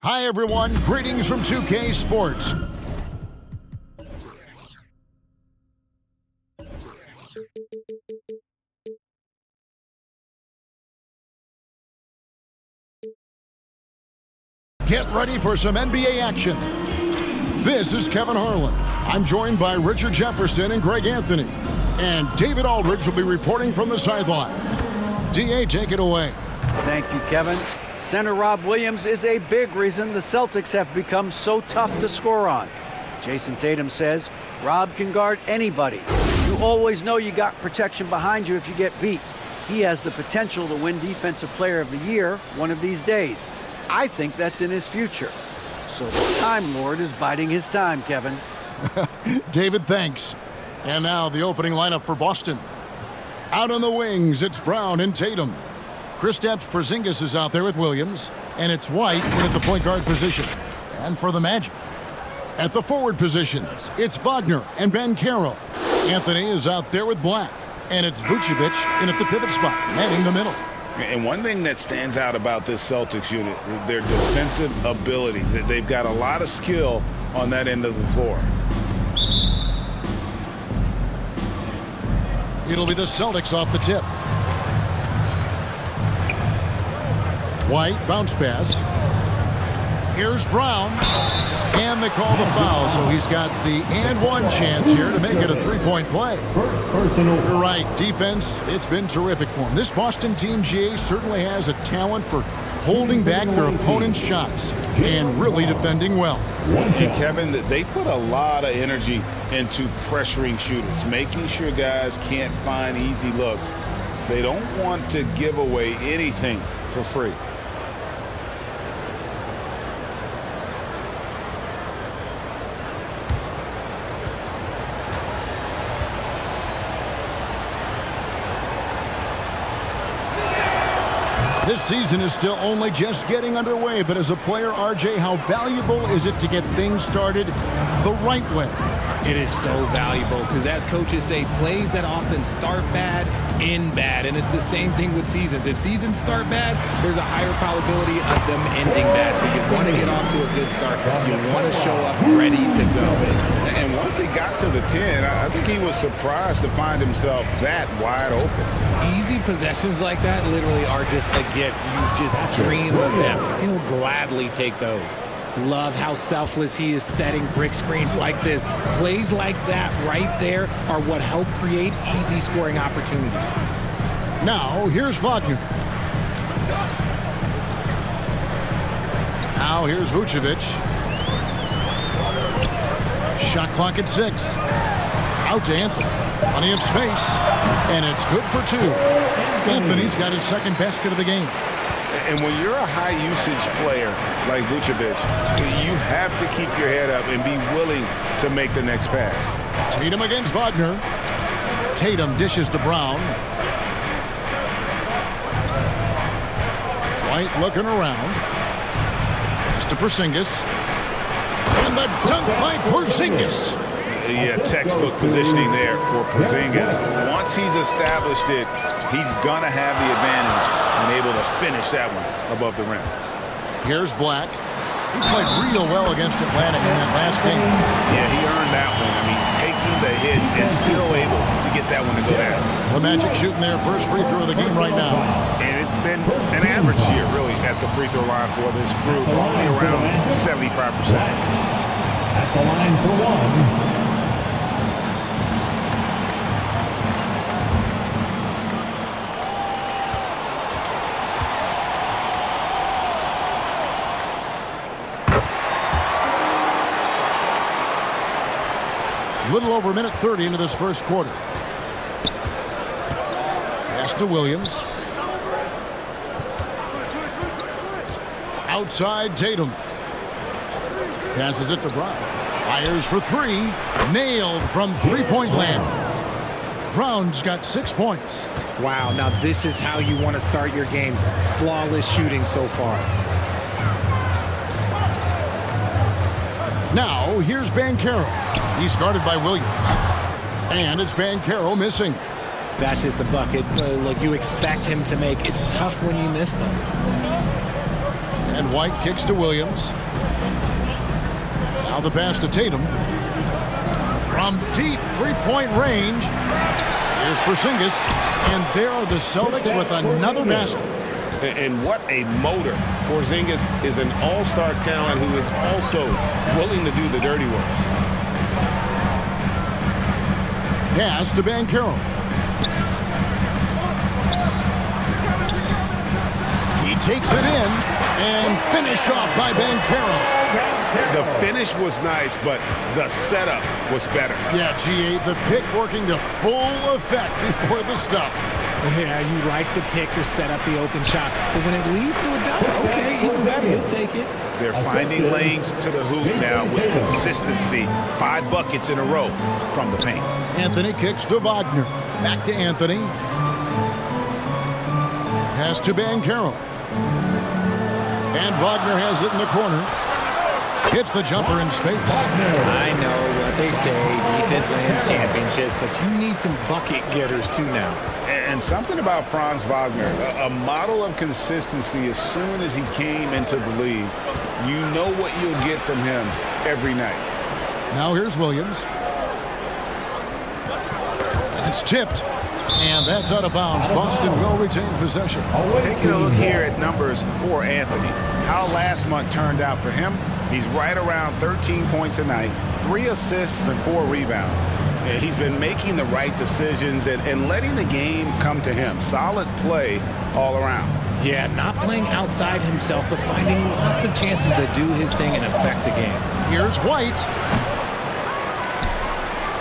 Hi, everyone. Greetings from 2K Sports. Get ready for some NBA action. This is Kevin Harlan. I'm joined by Richard Jefferson and Greg Anthony. And David Aldridge will be reporting from the sideline. DA, take it away. Thank you, Kevin. Center Rob Williams is a big reason the Celtics have become so tough to score on. Jason Tatum says Rob can guard anybody. You always know you got protection behind you if you get beat. He has the potential to win Defensive Player of the Year one of these days. I think that's in his future. So the Time Lord is biding his time, Kevin. David, thanks. And now the opening lineup for Boston. Out on the wings, it's Brown and Tatum. Kristaps Porzingis is out there with Williams, and it's White in at the point guard position. And for the Magic, at the forward positions, it's Wagner and Banchero. Anthony is out there with Black, and it's Vucevic in at the pivot spot, manning the middle. And one thing that stands out about this Celtics unit, their defensive abilities. They've got a lot of skill on that end of the floor. It'll be the Celtics off the tip. White, bounce pass. Here's Brown. And they call the foul, so he's got the and one chance here to make it a three-point play. You're right, defense, it's been terrific for him. This Boston team, GA, certainly has a talent for holding back their opponent's shots and really defending well. And Kevin, they put a lot of energy into pressuring shooters, making sure guys can't find easy looks. They don't want to give away anything for free. This season is still only just getting underway, but as a player, RJ, how valuable is it to get things started the right way? It is so valuable because, as coaches say, plays that often start bad end bad, and it's the same thing with seasons. If seasons start bad, there's a higher probability of them ending bad. So you want to get off to a good start. You want to show up ready to go. And once he got to the 10, I think he was surprised to find himself that wide open. Easy possessions like that literally are just a gift. You just dream of them. He'll gladly take those. Love how selfless he is setting brick screens like this. Plays like that right there are what help create easy scoring opportunities. Now, here's Wagner. Now, here's Vucevic. Shot clock at 6. Out to Anthony. Plenty of space. And it's good for 2. Anthony's got his second basket of the game. And when you're a high-usage player like Vucevic, you have to keep your head up and be willing to make the next pass. Tatum against Wagner. Tatum dishes to Brown. White looking around. Pass to Porzingis. And the dunk by Porzingis. Yeah, textbook positioning there for Porzingis. Once he's established it, he's going to have the advantage and able to finish that one above the rim. Here's Black. He played real well against Atlanta in that last game. Yeah, he earned that one. I mean, taking the hit and still able to get that one to go down. The Magic shooting their first free throw of the game right now. And it's been an average year, really, at the free throw line for this group, only around 75%. At the line for one. A little over a minute 30 into this first quarter. Pass to Williams. Outside Tatum. Passes it to Brown. Fires for 3. Nailed from three-point land. Brown's got 6 points. Wow, now this is how you want to start your games. Flawless shooting so far. Now, here's Banchero. He's guarded by Williams. And it's Banchero missing. That's just a bucket. Look, you expect him to make. It's tough when you miss those. And And White kicks to Williams. Now the pass to Tatum. From deep three-point range. Here's Porzingis. And there are the Celtics with another basket. And what a motor. Porzingis is an all-star talent who is also willing to do the dirty work. Pass to Banchero. He takes it in and finished off by Banchero. The finish was nice, but the setup was better. Yeah, G8, the pick working to full effect before the stuff. Yeah, you like the pick to set up the open shot. But when it leads to a dunk, okay, even better. You'll take it. They're finding lanes to the hoop now with consistency. 5 buckets in a row from the paint. Anthony kicks to Wagner. Back to Anthony. Pass to Banchero. And Wagner has it in the corner. Hits the jumper in space. I know what they say, defense wins championships, but you need some bucket getters too now. And something about Franz Wagner, a model of consistency. As soon as he came into the league, you know what you'll get from him every night. Now here's Williams. It's tipped. And that's out of bounds. Boston will retain possession. Taking a look here at numbers for Anthony. How last month turned out for him. He's right around 13 points a night, 3 assists and 4 rebounds. And he's been making the right decisions and letting the game come to him. Solid play all around. Yeah, not playing outside himself, but finding lots of chances to do his thing and affect the game. Here's White.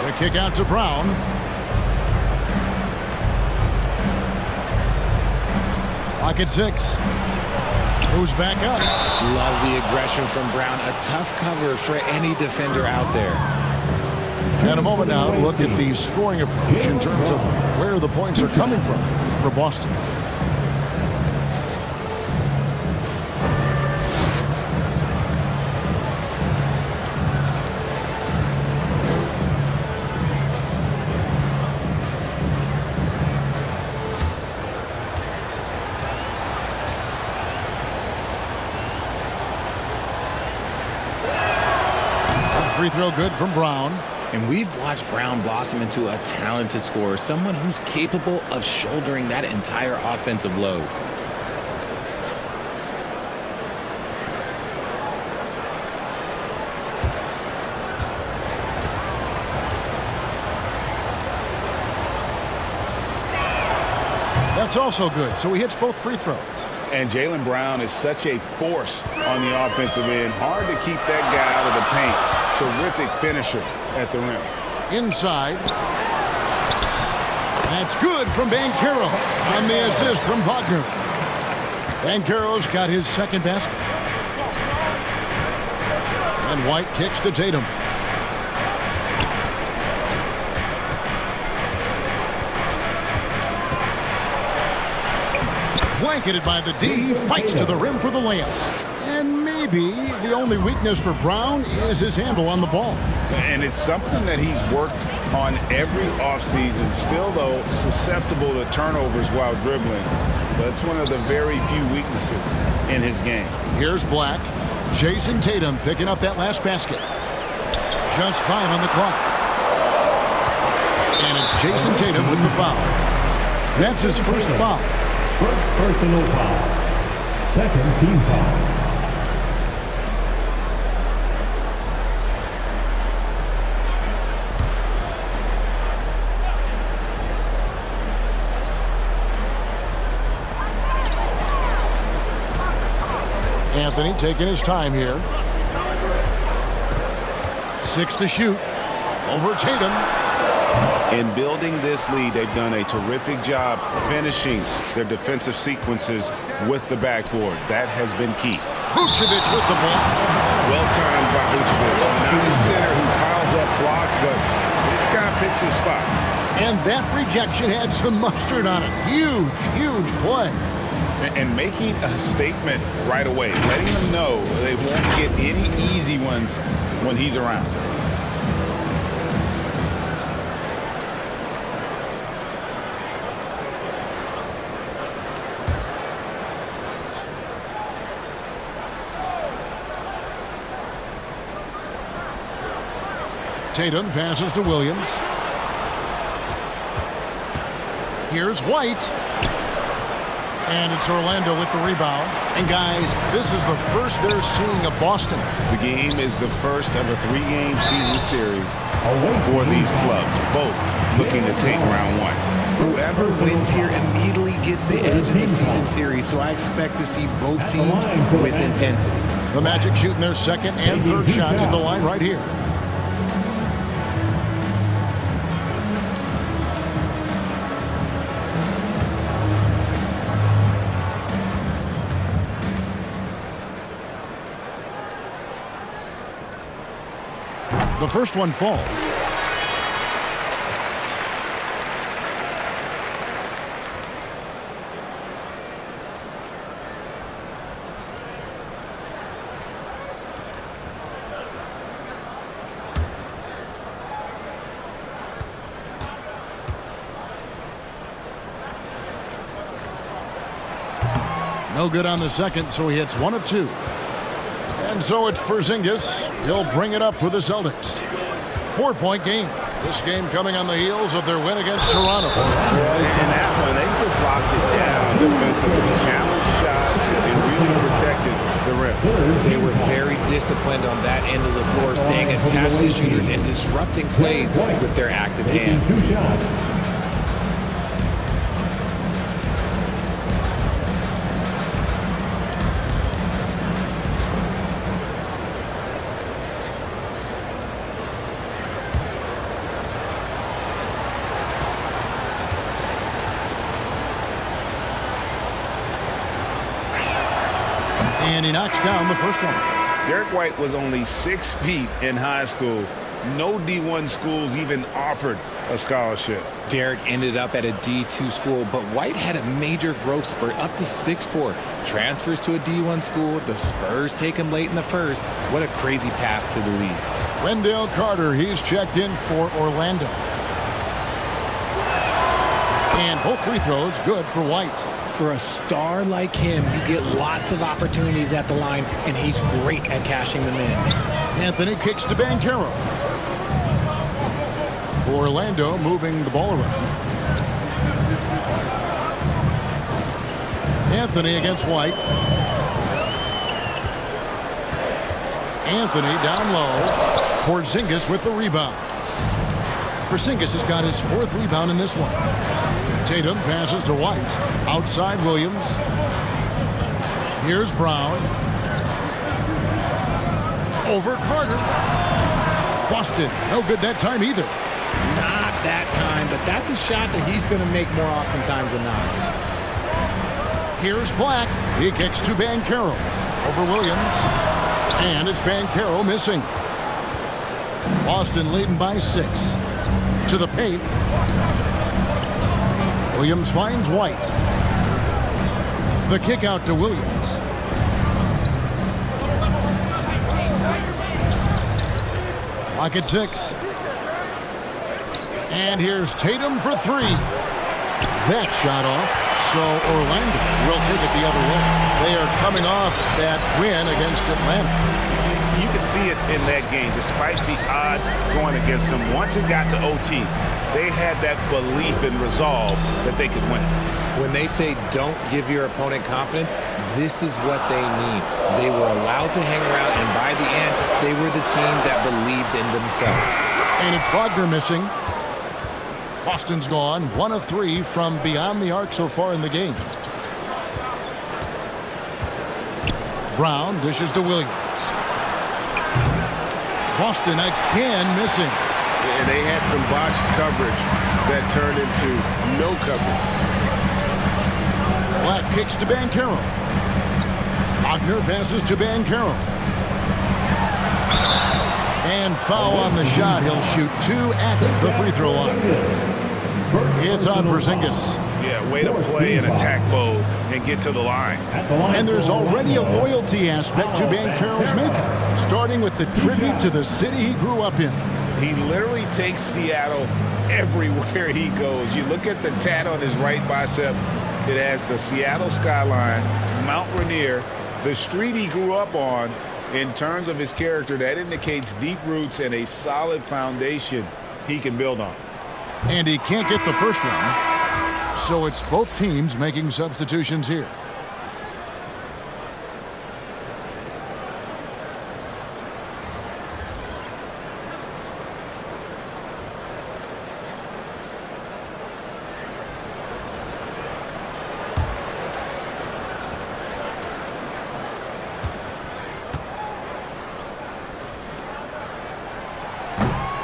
The kick out to Brown. Clock at 6. Who's back up? Love the aggression from Brown. A tough cover for any defender out there. And a moment now, look at the scoring approach in terms of where the points are coming from for Boston. Free throw good from Brown. And we've watched Brown blossom into a talented scorer, someone who's capable of shouldering that entire offensive load. That's also good. So he hits both free throws. And Jaylen Brown is such a force on the offensive end. Hard to keep that guy out of the paint. Terrific finisher at the rim. Inside. That's good from Banchero on the assist from Wagner. Banchero's got his second basket. And White kicks to Tatum. Blanketed by the D, fights to the rim for the layup. And maybe the only weakness for Brown is his handle on the ball. And it's something that he's worked on every offseason. Still, though, susceptible to turnovers while dribbling. But it's one of the very few weaknesses in his game. Here's Black. Jason Tatum picking up that last basket. Just 5 on the clock. And it's Jason Tatum with the foul. That's his first foul. First personal foul. Second team foul. Anthony taking his time here. 6 to shoot. Over Tatum. In building this lead, they've done a terrific job finishing their defensive sequences with the backboard. That has been key. Vucevic with the ball. Well timed by Vucevic. Not a center who piles up blocks, but this guy picks his spots. And that rejection had some mustard on it. Huge, huge play. And making a statement right away, letting them know they won't get any easy ones when he's around. Tatum passes to Williams. Here's White. And it's Orlando with the rebound. And guys, this is the first they're seeing of Boston. The game is the first of a 3-game season series for these clubs, both looking to take round one. Whoever wins here immediately gets the edge in the season series, so I expect to see both teams with intensity. The Magic shooting their second and third shots at the line right here. The first one falls. No good on the second, so he hits 1 of 2. And so it's Porzingis. He'll bring it up for the Celtics. 4-point game. This game coming on the heels of their win against Toronto. And that one, they just locked it down defensively. Challenged shots and really protected the rim. They were very disciplined on that end of the floor, staying attached to shooters and disrupting plays with their active hands. 2 shots. And he knocks down the first one. Derek White was only 6 feet in high school. No D1 schools even offered a scholarship. Derek ended up at a D2 school, but White had a major growth spurt up to 6'4". Transfers to a D1 school. The Spurs take him late in the first. What a crazy path to the league. Wendell Carter, he's checked in for Orlando. And both free throws good for White. For a star like him, you get lots of opportunities at the line, and he's great at cashing them in. Anthony kicks to Banchero. Orlando moving the ball around. Anthony against White. Anthony down low. Porzingis with the rebound. Porzingis has got his 4th rebound in this one. Tatum passes to White. Outside Williams. Here's Brown. Over Carter. Boston. No good that time either. Not that time, but that's a shot that he's going to make more oftentimes than not. Here's Black. He kicks to Banchero. Over Williams. And it's Banchero missing. Boston leading by 6. To the paint. Williams finds White. The kick out to Williams. Clock at 6. And here's Tatum for 3. That shot off. So Orlando will take it the other way. They are coming off that win against Atlanta. You could see it in that game, despite the odds going against them. Once it got to OT, they had that belief and resolve that they could win. When they say don't give your opponent confidence, this is what they mean. They were allowed to hang around, and by the end, they were the team that believed in themselves. And it's Wagner missing. Boston's gone 1 of 3 from beyond the arc so far in the game. Brown dishes to Williams. Boston again missing. And they had some botched coverage that turned into no coverage. Black kicks to Banchero. Wagner passes to Banchero. And foul on the shot. He'll shoot 2 at the free throw line. It's on Porzingis. Yeah, way to play in attack mode and get to the line. And there's already a loyalty aspect to Banchero's makeup, starting with the tribute to the city he grew up in. He literally takes Seattle everywhere he goes. You look at the tat on his right bicep. It has the Seattle skyline, Mount Rainier, the street he grew up on, In terms of his character, that indicates deep roots and a solid foundation he can build on. And he can't get the first one. So it's both teams making substitutions here.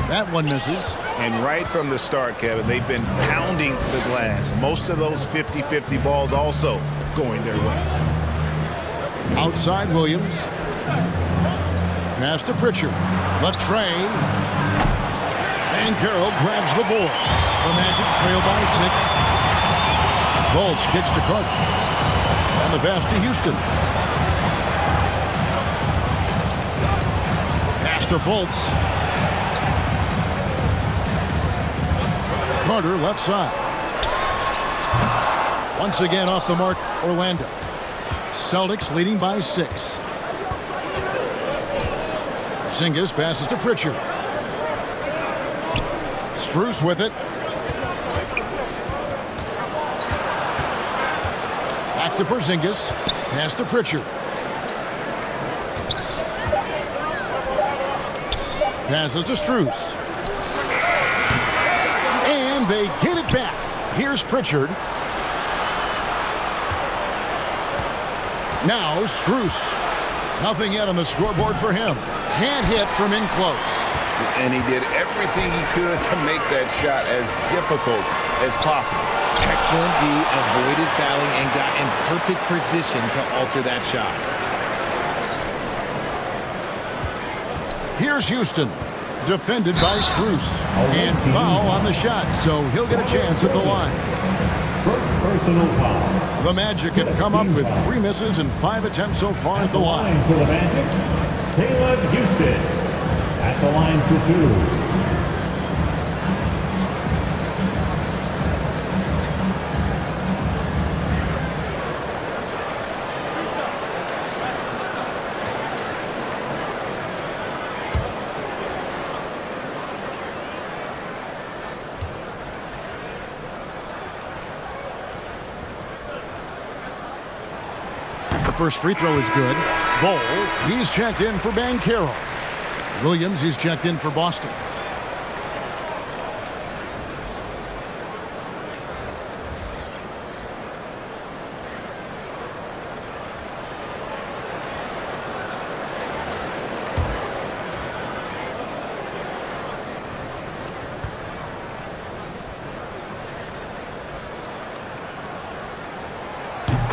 That one misses. And right from the start, Kevin, they've been pounding the glass. Most of those 50-50 balls also going their way. Outside Williams. Pass to Pritchard. Latrey. And Carroll grabs the board. The Magic trail by 6. Fultz kicks to Carter. And the pass to Houston. Pass to Fultz. Carter left side. Once again off the mark, Orlando. Celtics leading by 6. Porzingis passes to Pritchard. Strus with it. Back to Porzingis. Pass to Pritchard. Passes to Strus. And they get it back. Here's Pritchard. Now Strus. Nothing yet on the scoreboard for him. Can't hit from in close. And he did everything he could to make that shot as difficult as possible. Excellent D, avoided fouling, and got in perfect position to alter that shot. Here's Houston. Defended by Strus. And foul on the shot, so he'll get a chance at the line. First personal foul. The Magic have come up with 3 misses and 5 attempts so far at the line. For the Magic, Caleb Houston. At the line for 2. First free throw is good. Bol, he's checked in for Banchero. Williams, he's checked in for Boston.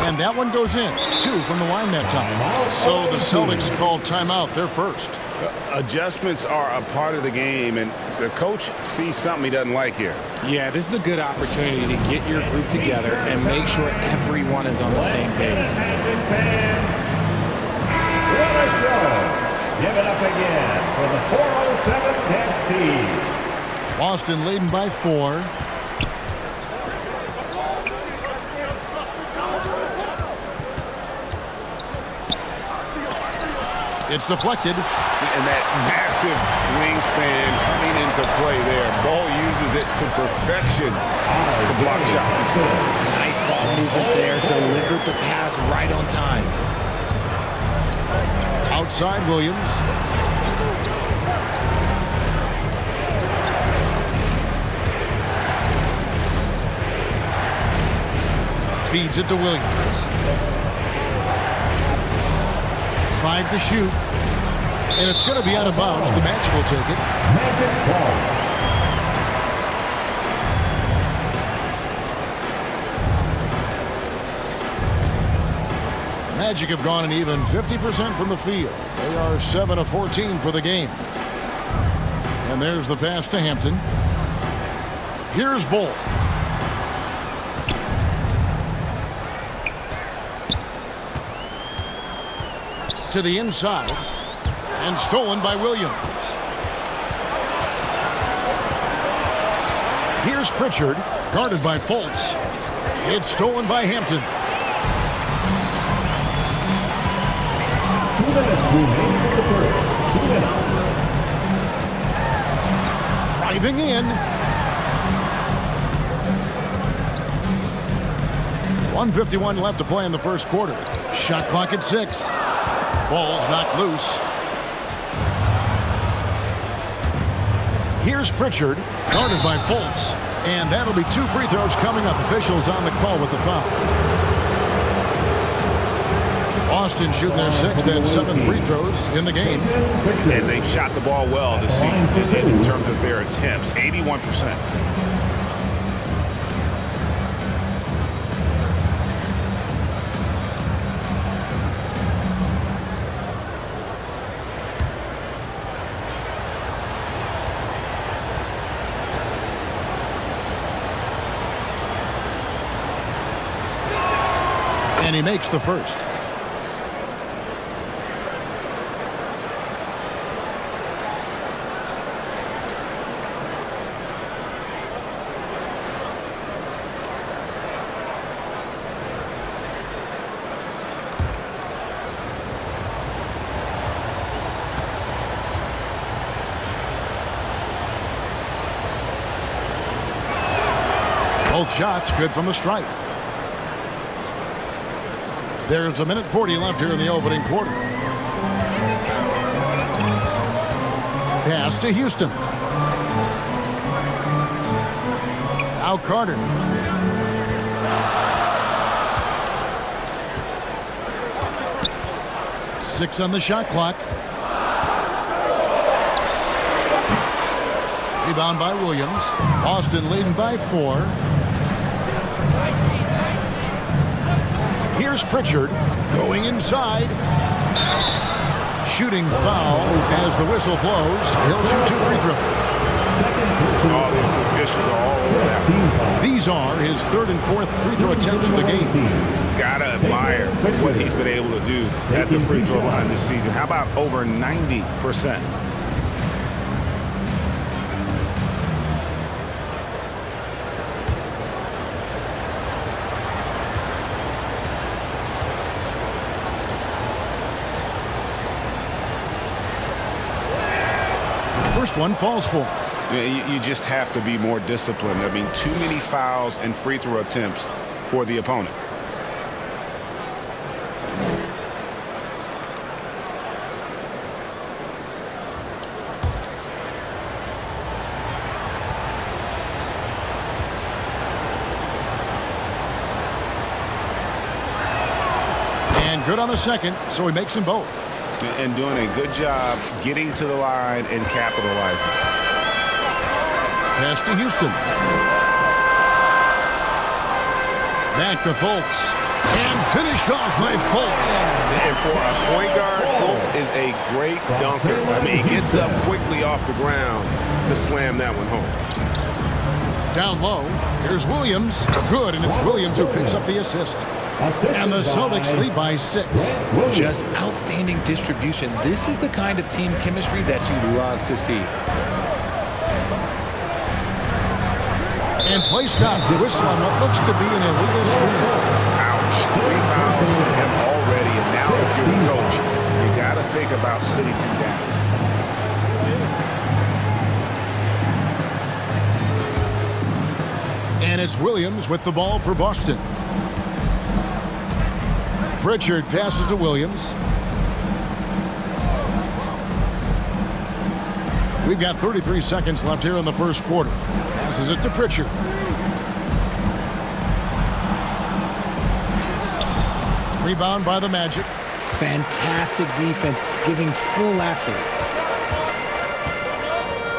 And that one goes in. 2 from the line that time. So the Celtics called timeout. They're first. Adjustments are a part of the game, and the coach sees something he doesn't like here. Yeah, this is a good opportunity to get your group together and make sure everyone is on the same page. What a show. Give it up again for the 407 Cavs team. Boston leading by 4. It's deflected. And that massive wingspan coming into play there. Ball uses it to perfection to block shots. Nice ball movement there. Delivered the pass right on time. Outside Williams. Feeds it to Williams. 5 to shoot. And it's going to be out of bounds. The Magic will take it. Magic ball. Magic have gone an even 50% from the field. They are 7 of 14 for the game. And there's the pass to Hampton. Here's Bol. To the inside. And stolen by Williams. Here's Pritchard, guarded by Fultz. It's stolen by Hampton. 2 minutes remaining in the first. 2 minutes. Driving in. 1:51 left to play in the first quarter. Shot clock at 6. Ball's knocked loose. Here's Pritchard, guarded by Fultz. And that'll be 2 free throws coming up. Officials on the call with the foul. Boston shooting their 6th and 7th free throws in the game. And they've shot the ball well this season in terms of their attempts, 81%. And he makes the first. Both shots good from the stripe. There's 1:40 left here in the opening quarter. Pass to Houston. Now Carter. Six on the shot clock. Rebound by Williams. Boston leading by 4. Here's Pritchard going inside. Shooting foul as the whistle blows. He'll shoot 2 free throws. All the officials are all over that. These are his 3rd and 4th free throw attempts of the game. Gotta admire what he's been able to do at the free throw line this season. How about over 90%? First one falls for. You just have to be more disciplined. I mean, too many fouls and free throw attempts for the opponent. And good on the second, so he makes them both. And doing a good job getting to the line and capitalizing. Pass to Houston. Back to Fultz. And finished off by Fultz. And for a point guard, Fultz is a great dunker. I mean, he gets up quickly off the ground to slam that one home. Down low, here's Williams. Good, and it's Williams who picks up the assist. And the Celtics lead by 6. Just outstanding distribution. This is the kind of team chemistry that you love to see. And play stops. Whistle on what looks to be an illegal screen. Ouch. 3 fouls for him already. And now if you're the coach, you got to think about sitting him down. And it's Williams with the ball for Boston. Pritchard passes to Williams. We've got 33 seconds left here in the first quarter. Passes it to Pritchard. Rebound by the Magic. Fantastic defense, giving full effort.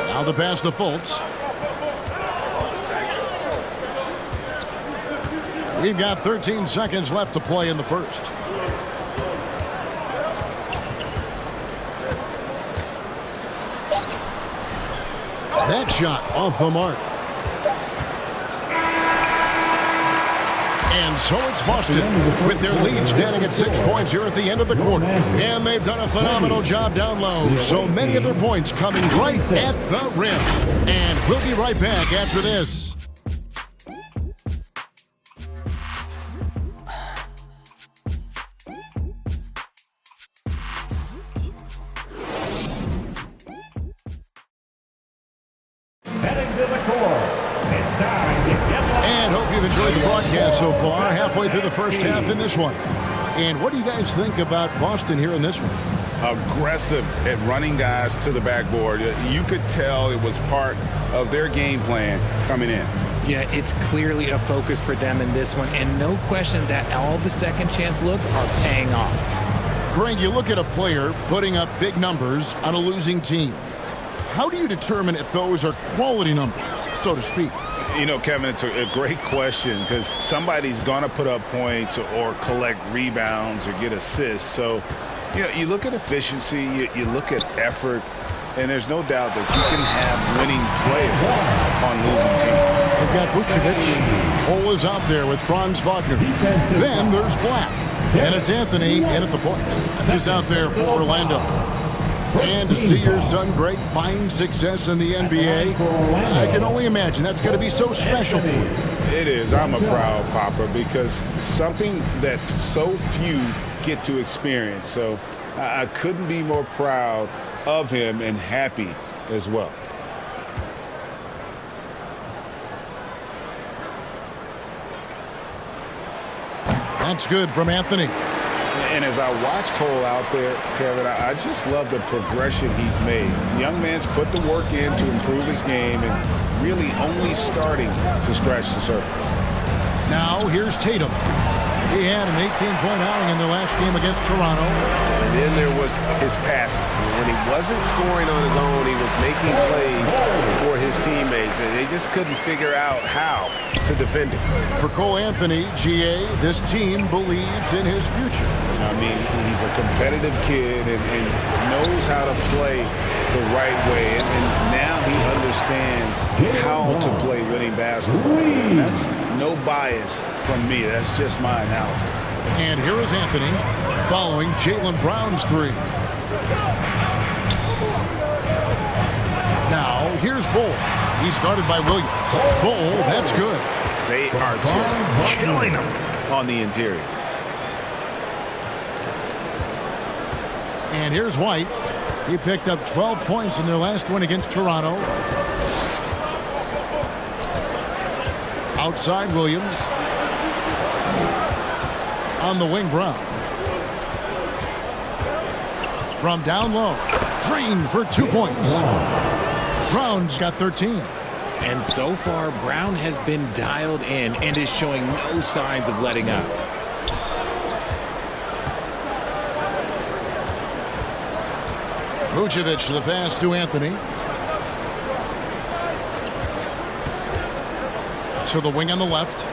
Now the pass to Fultz. We've got 13 seconds left to play in the first. That shot off the mark. And so it's Boston with their lead standing at 6 points here at the end of the quarter. And they've done a phenomenal job down low. So many of their points coming right at the rim. And we'll be right back after this. court. It's time to get one. And hope you've enjoyed the broadcast so far. Halfway through the first half in this one. And what do you guys think about Boston here in this one? Aggressive at running guys to the backboard. You could tell it was part of their game plan coming in. Yeah, it's clearly a focus for them in this one, and no question that all the second chance looks are paying off. Greg, you look at a player putting up big numbers on a losing team. How do you determine if those are quality numbers, so to speak? You know, Kevin, it's a great question because somebody's going to put up points or collect rebounds or get assists. So, you know, you look at efficiency, you look at effort, and there's no doubt that you can have winning players on losing teams. They've got Vucevic. Cole is out there with Franz Wagner. Then there's Black. And it's Anthony in at the point. He's out there for Orlando. And to see your son, Greg, find success in the NBA, I can only imagine that's going to be so special for you. It is. I'm a proud papa because something that so few get to experience. So I couldn't be more proud of him and happy as well. That's good from Anthony. And as I watch Cole out there, Kevin, I just love the progression he's made. Young man's put the work in to improve his game and really only starting to scratch the surface. Now here's Tatum. He had an 18-point outing in their last game against Toronto. And then there was his passing. When he wasn't scoring on his own, he was making plays for his teammates, and they just couldn't figure out how to defend him. For Cole Anthony, GA, this team believes in his future. I mean, he's a competitive kid and knows how to play the right way. And now he understands how to play winning basketball. That's no bias from me. That's just my analysis. And here is Anthony following Jaylen Brown's three. Now, here's Bull. He's guarded by Williams. Bull, that's good. They are just killing him on the interior. And here's White. He picked up 12 points in their last win against Toronto. Outside Williams. On the wing, Brown. From down low. Drained for 2 points. Brown's got 13. And so far, Brown has been dialed in and is showing no signs of letting up. Vucevic the pass to Anthony. To the wing on the left.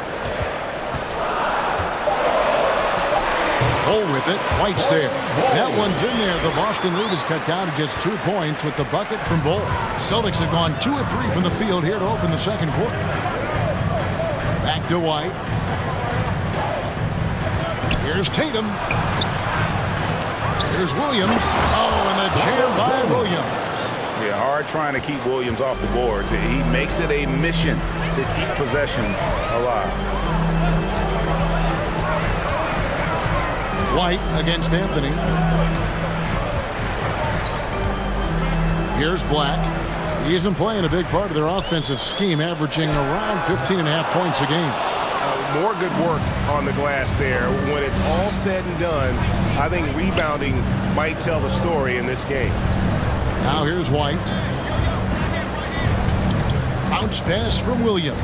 Bull with it. White's there. That one's in there. The Boston lead is cut down to just 2 points with the bucket from Bull. Celtics have gone 2 of 3 from the field here to open the second quarter. Back to White. Here's Tatum. Here's Williams. Oh, and the jam by Williams. Yeah, hard trying to keep Williams off the boards. He makes it a mission to keep possessions alive. White against Anthony. Here's Black. He's been playing a big part of their offensive scheme, averaging around 15.5 points a game. More good work on the glass there. When it's all said and done, I think rebounding might tell the story in this game. Now here's White. Bounce pass from Williams.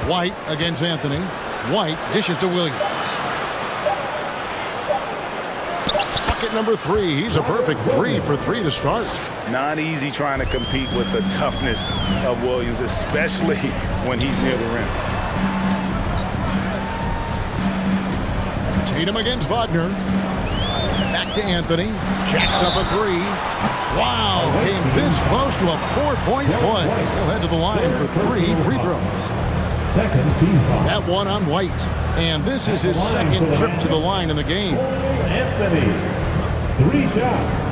White against Anthony. White dishes to Williams. Bucket number 3. He's a perfect 3 for 3 to start. Not easy trying to compete with the toughness of Williams, especially when he's near the rim. Tatum against Wagner. Back to Anthony. Jacks up a 3. Wow, came this close to a 4-point play. He'll head to the line for 3 free throws. Second team foul. That one on White. And this is his second trip to the line in the game. Anthony, 3 shots.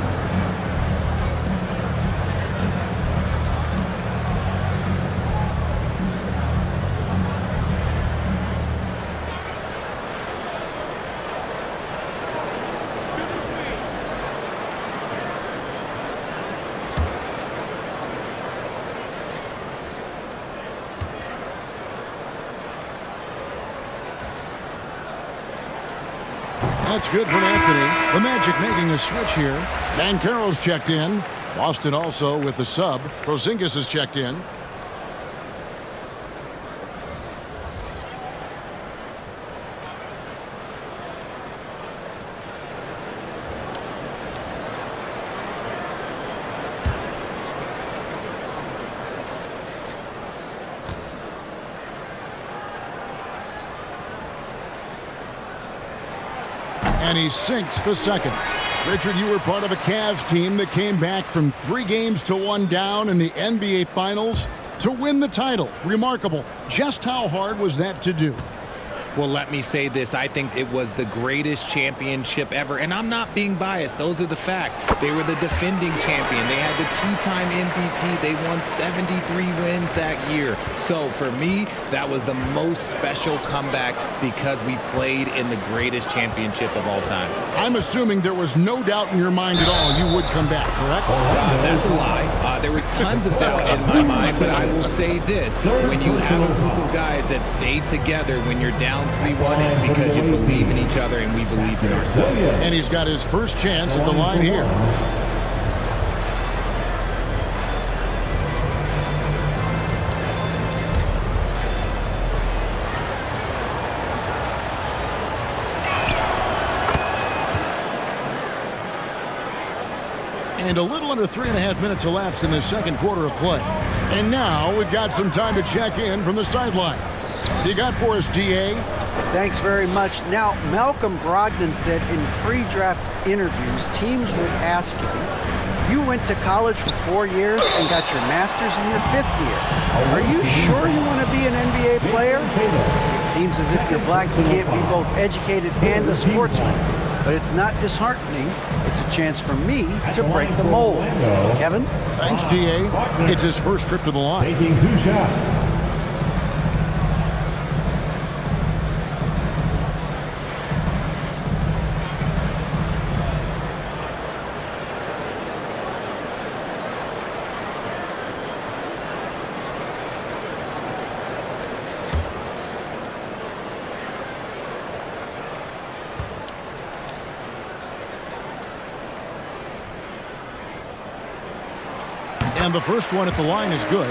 That's good from Anthony. The Magic making a switch here. Banchero's checked in. Boston also with the sub. Porzingis is checked in. And he sinks the second. Richard, you were part of a Cavs team that came back from 3 games to 1 down in the NBA Finals to win the title. Remarkable. Just how hard was that to do? Well, let me say this. I think it was the greatest championship ever. And I'm not being biased. Those are the facts. They were the defending champion. They had the 2-time MVP. They won 73 wins that year. So for me, that was the most special comeback because we played in the greatest championship of all time. I'm assuming there was no doubt in your mind at all you would come back, correct? That's a lie. There was tons of doubt in my mind, but I will say this. When you have a group of guys that stay together when you're down 3-1, it's because you believe in each other and we believed in ourselves. And he's got his first chance at the line here. And a little under 3.5 minutes elapsed in the second quarter of play. And now we've got some time to check in from the sideline. You got for us, DA? Thanks very much. Now, Malcolm Brogdon said in pre-draft interviews, teams would ask him, you went to college for 4 years and got your master's in your 5th year. Are you sure you want to be an NBA player? It seems as if you're black, you can't be both educated and a sportsman. But it's not disheartening. It's a chance for me to break the mold. Kevin? Thanks, DA. It's his first trip to the line. Taking 2 shots. And the first one at the line is good.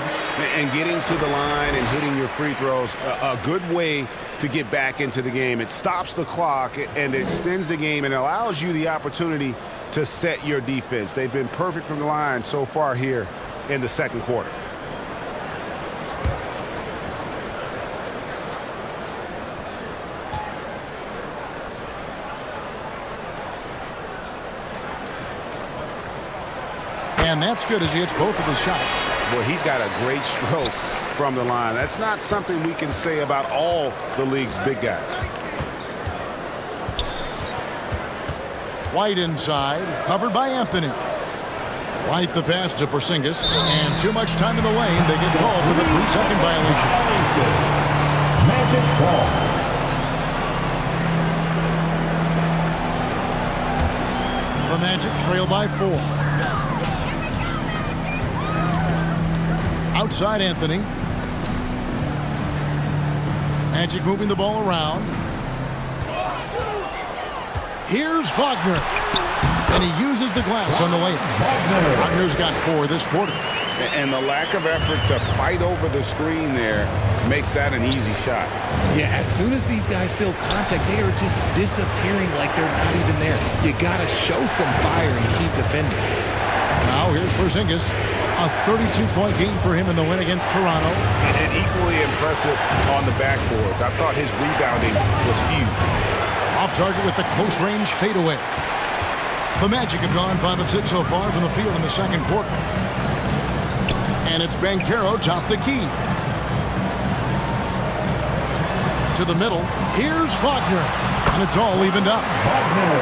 And getting to the line and hitting your free throws, a good way to get back into the game. It stops the clock and extends the game and allows you the opportunity to set your defense. They've been perfect from the line so far here in the second quarter. And that's good as he hits both of his shots. Boy, he's got a great stroke from the line. That's not something we can say about all the league's big guys. White inside, covered by Anthony. White the pass to Porzingis, and too much time in the lane. They get called for the 3-second violation. Magic ball. The Magic trail by 4. Outside Anthony. Magic moving the ball around. Here's Wagner. And he uses the glass on the layup. Wagner's got 4 this quarter. And the lack of effort to fight over the screen there makes that an easy shot. Yeah, as soon as these guys feel contact, they are just disappearing like they're not even there. You got to show some fire and keep defending. Now here's Porzingis. A 32-point game for him in the win against Toronto. And equally impressive on the backboards. I thought his rebounding was huge. Off target with the close-range fadeaway. The Magic have gone 5 of 6 so far from the field in the second quarter. And it's Banchero top the key. To the middle. Here's Wagner. And it's all evened up.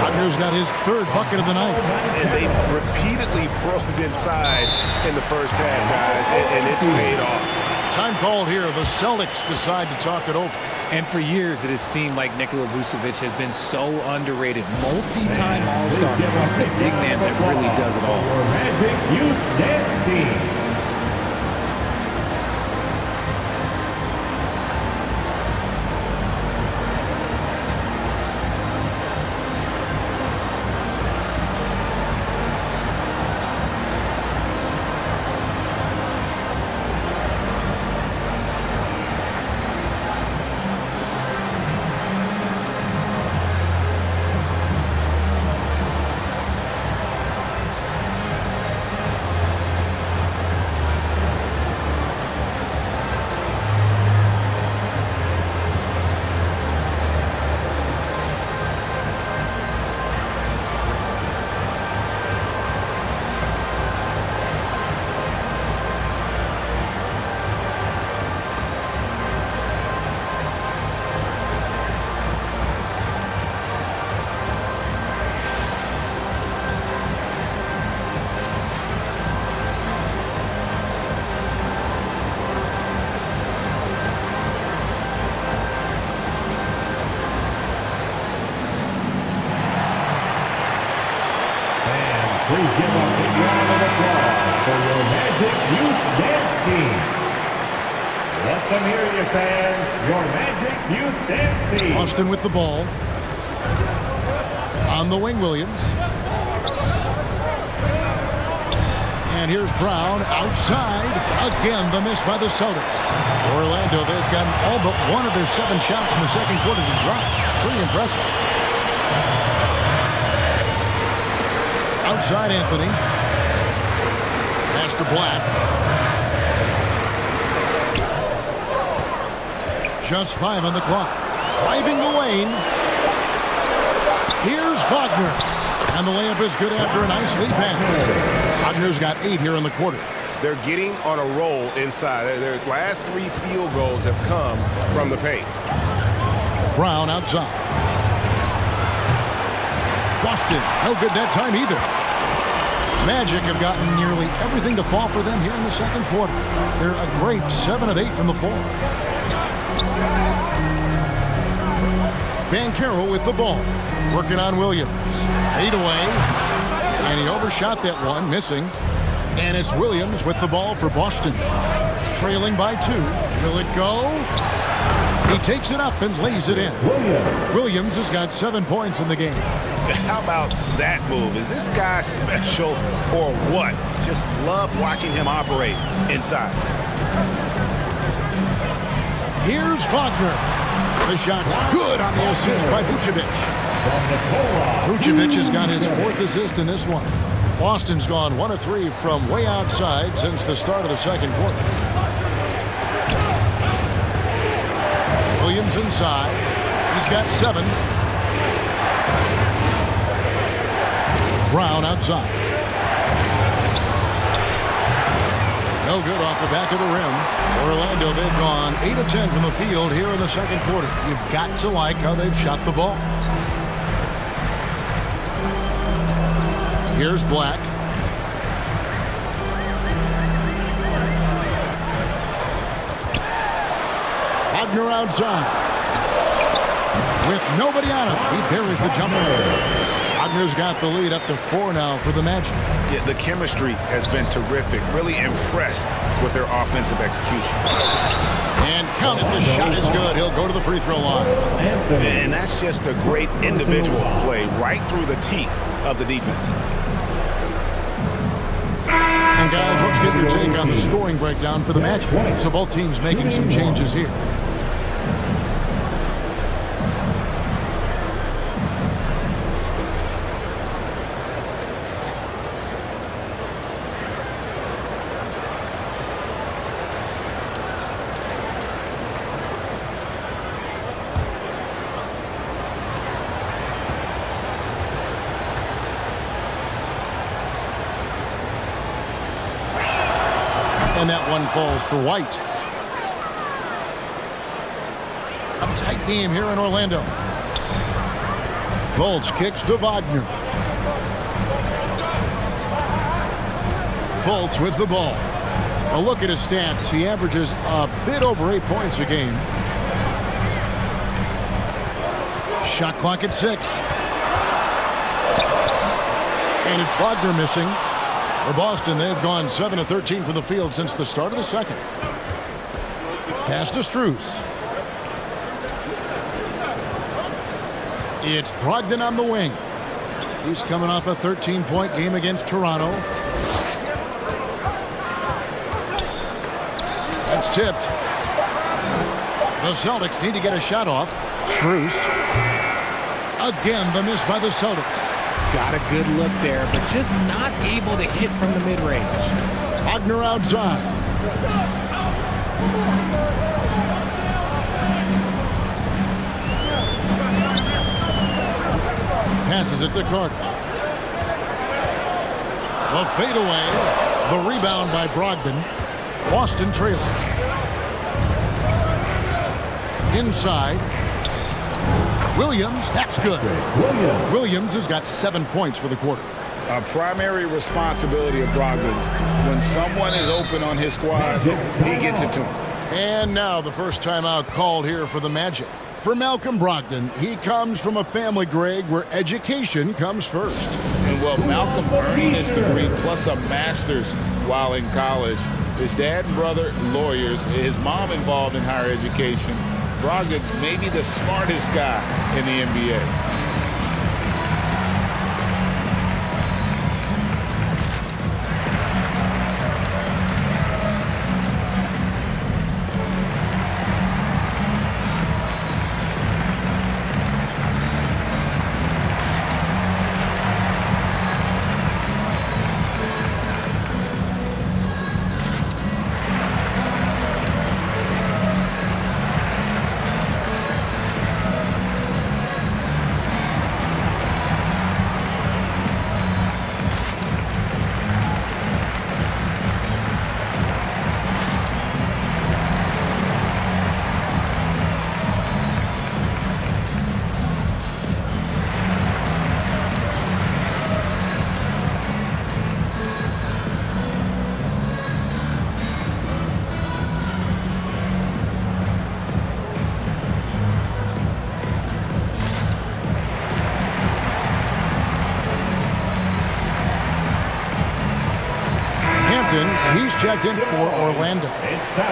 Wagner's got his 3rd bucket of the night. And they've repeatedly probed inside in the first half, guys, and it's paid off. Time called here. The Celtics decide to talk it over. And for years, it has seemed like Nikola Vucevic has been so underrated. Multi-time All-Star. He's a big man that really does it all. Magic Youth Dance Team. Please give a big round of applause for your Magic Youth Dance Team. Let them hear you, fans. Your Magic Youth Dance Team. Boston with the ball. On the wing, Williams. And here's Brown outside. Again, the miss by the Celtics. Orlando, they've gotten all but one of their 7 shots in the second quarter to drop. Pretty impressive. Outside Anthony. Pass to Black. Just 5 on the clock. Driving the lane. Here's Wagner. And the layup is good after a nice lead pass. Wagner's got 8 here in the quarter. They're getting on a roll inside. Their last 3 field goals have come from the paint. Brown outside. Boston, no good that time either. Magic have gotten nearly everything to fall for them here in the second quarter. They're a great 7 of 8 from the floor. Banchero with the ball. Working on Williams. Fade away. And he overshot that one, missing. And it's Williams with the ball for Boston. Trailing by 2. Will it go? He takes it up and lays it in. Williams has got 7 points in the game. How about that move? Is this guy special or what? Just love watching him operate inside. Here's Wagner. The shot's good on the assist by Vucevic. Vucevic has got his 4th assist in this one. Boston's gone 1 of 3 from way outside since the start of the second quarter. Williams inside. He's got 7. Brown outside. No good off the back of the rim. Orlando, they've gone 8 of 10 from the field here in the second quarter. You've got to like how they've shot the ball. Here's Black. Wagner outside. With nobody on him, he buries the jumper. Wagner's got the lead up to 4 now for the Magic. Yeah, the chemistry has been terrific. Really impressed with their offensive execution. And count it, the shot is good. He'll go to the free throw line. And that's just a great individual play right through the teeth of the defense. And guys, let's get your take on the scoring breakdown for the Magic. So both teams making some changes here. And that one falls for White. A tight game here in Orlando. Fultz kicks to Wagner. Fultz with the ball. A look at his stats. He averages a bit over 8 points a game. Shot clock at 6. And it's Wagner missing. For Boston, they've gone 7 of 13 from the field since the start of the second. Pass to Strus. It's Brogdon on the wing. He's coming off a 13-point game against Toronto. That's tipped. The Celtics need to get a shot off. Strus. Again, the miss by the Celtics. Got a good look there, but just not able to hit from the mid-range. Wagner outside. Passes it to Carter. The fadeaway. The rebound by Brogdon. Boston trails. Inside. Williams, that's good. Williams has got 7 points for the quarter. A primary responsibility of Brogdon's. When someone is open on his squad, he gets it to him. And now the first timeout called here for the Magic. For Malcolm Brogdon, he comes from a family, Greg, where education comes first. And Well, Malcolm earning his degree plus a master's while in college. His dad and brother, lawyers. His mom involved in higher education. Brogdon maybe the smartest guy in the NBA. He's checked in for Orlando.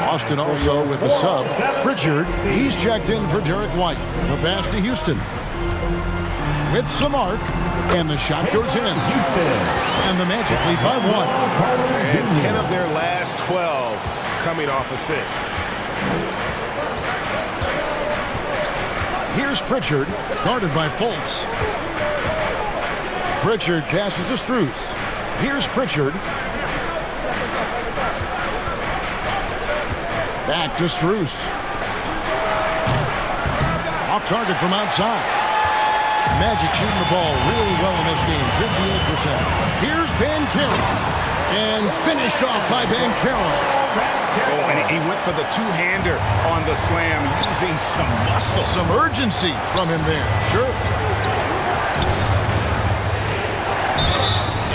Austin also with the sub. Pritchard, he's checked in for Derek White. The pass to Houston. With some arc, and the shot goes in. And the Magic lead by 1. And 10 of their last 12 coming off assists. Here's Pritchard, guarded by Fultz. Pritchard passes to Strus. Here's Pritchard. Back to Strus. Off target from outside. Magic shooting the ball really well in this game, 58%. Here's Banchero. And finished off by Banchero. Oh, and he went for the two-hander on the slam, using some muscle. Some urgency from him there, sure.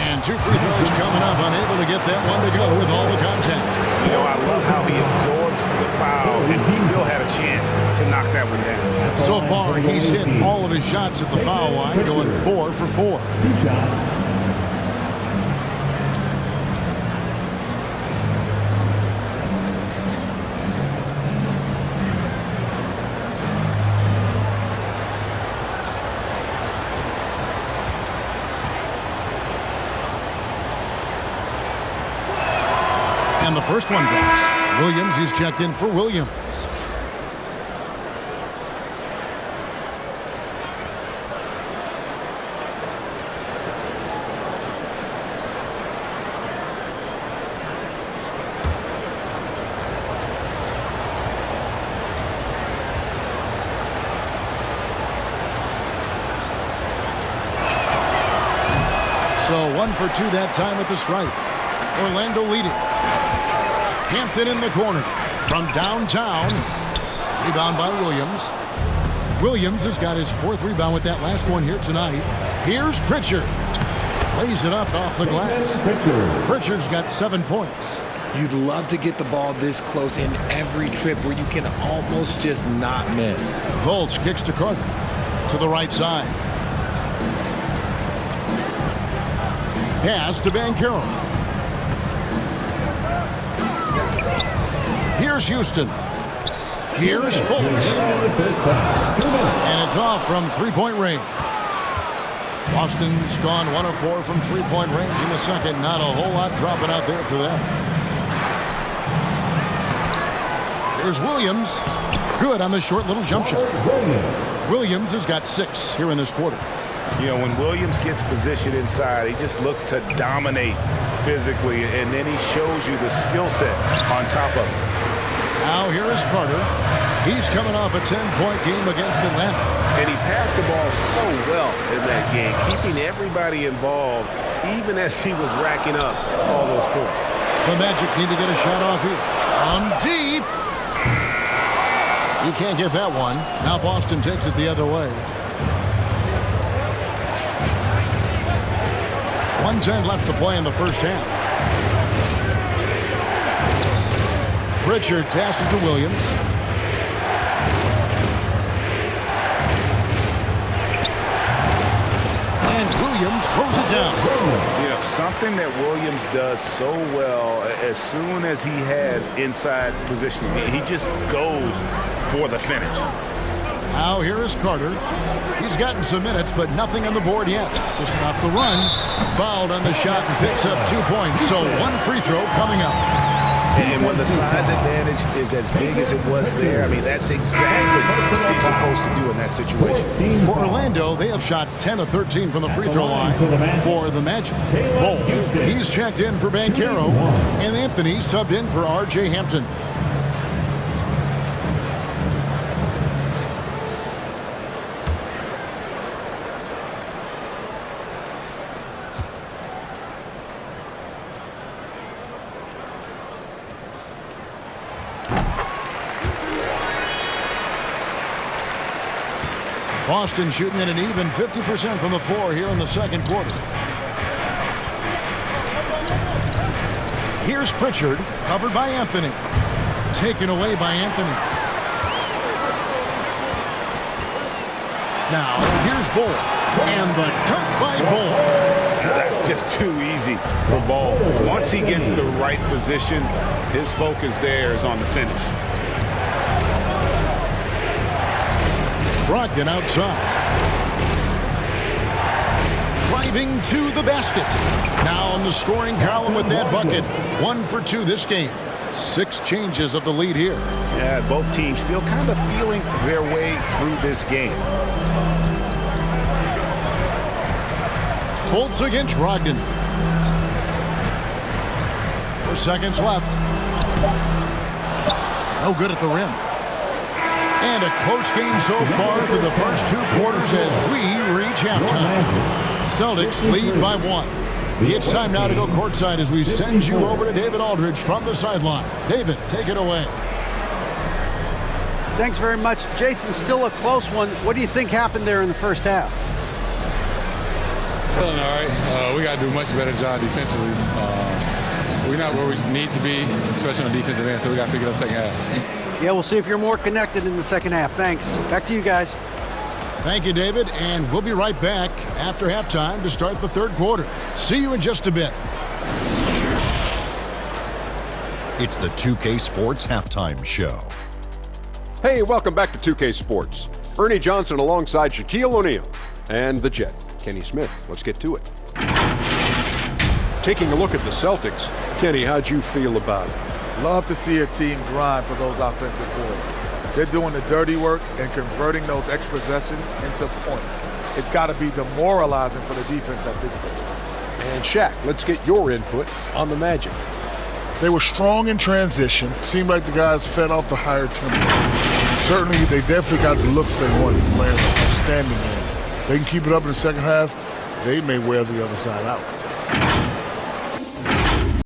And 2 free throws coming up, unable to get that one to go with all the contact. You know, I love how he absorbs the foul and still had a chance to knock that one down. So far, he's hit all of his shots at the foul line, going 4 for 4. 2 shots. And the first one drops. Williams, he's checked in for Williams. So 1 for 2 that time at the stripe. Orlando leading. Hampton in the corner. From downtown. Rebound by Williams. Williams has got his 4th rebound with that last one here tonight. Here's Pritchard. Lays it up off the glass. Pritchard's got 7 points. You'd love to get the ball this close in every trip where you can almost just not miss. Fultz kicks to Carter. To the right side. Pass to Banchero. Here's Houston. Here's Fultz. And it's off from three-point range. Boston's gone 1 of 4 from three-point range in the second. Not a whole lot dropping out there for them. Here's Williams. Good on the short little jump shot. Williams has got 6 here in this quarter. You know, when Williams gets positioned inside, he just looks to dominate physically, and then he shows you the skill set on top of it. Now here is Carter. He's coming off a 10-point game against Atlanta. And he passed the ball so well in that game, keeping everybody involved, even as he was racking up all those points. The Magic need to get a shot off here. On deep. You can't get that one. Now Boston takes it the other way. 1:10 left to play in the first half. Pritchard passes to Williams. And Williams throws it down. You know, something that Williams does so well, as soon as he has inside positioning, he just goes for the finish. Now here is Carter. He's gotten some minutes, but nothing on the board yet to stop the run. Fouled on the shot and picks up 2 points, so one free throw coming up. And when the size advantage is as big as it was there, I mean, that's exactly what he's supposed to do in that situation. For Orlando, they have shot 10 of 13 from the free throw line for the Magic. Bull, he's checked in for Banchero, and Anthony subbed in for R.J. Hampton. Boston shooting at an even 50% from the floor here in the second quarter. Here's Pritchard, covered by Anthony. Taken away by Anthony. Now, here's Bull. And the dunk by Bull. That's just too easy for Ball. Once he gets the right position, his focus there is on the finish. Brogdon outside. Driving to the basket. Now on the scoring column with that bucket. 1 for 2 this game. 6 changes of the lead here. Yeah, both teams still kind of feeling their way through this game. Fultz against Brogdon. 4 seconds left. No good at the rim. And a close game so far through the first 2 quarters as we reach halftime. Celtics lead by 1. It's time now to go courtside as we send you over to David Aldridge from the sideline. David, take it away. Thanks very much. Jason, still a close one. What do you think happened there in the first half? Feeling all right. We got to do a much better job defensively. We're not where we need to be, especially on the defensive end, so we got to pick it up second half. Yeah, we'll see if you're more connected in the second half. Thanks. Back to you guys. Thank you, David, and we'll be right back after halftime to start the third quarter. See you in just a bit. It's the 2K Sports Halftime Show. Hey, welcome back to 2K Sports. Ernie Johnson alongside Shaquille O'Neal and the Jet, Kenny Smith. Let's get to it. Taking a look at the Celtics. Kenny, how'd you feel about it? Love to see a team grind for those offensive boards. They're doing the dirty work and converting those extra possessions into points. It's got to be demoralizing for the defense at this stage. And Shaq, let's get your input on the Magic. They were strong in transition. Seemed like the guys fed off the higher tempo. Certainly, they definitely got the looks they wanted, playing an outstanding game. They can keep it up in the second half, they may wear the other side out.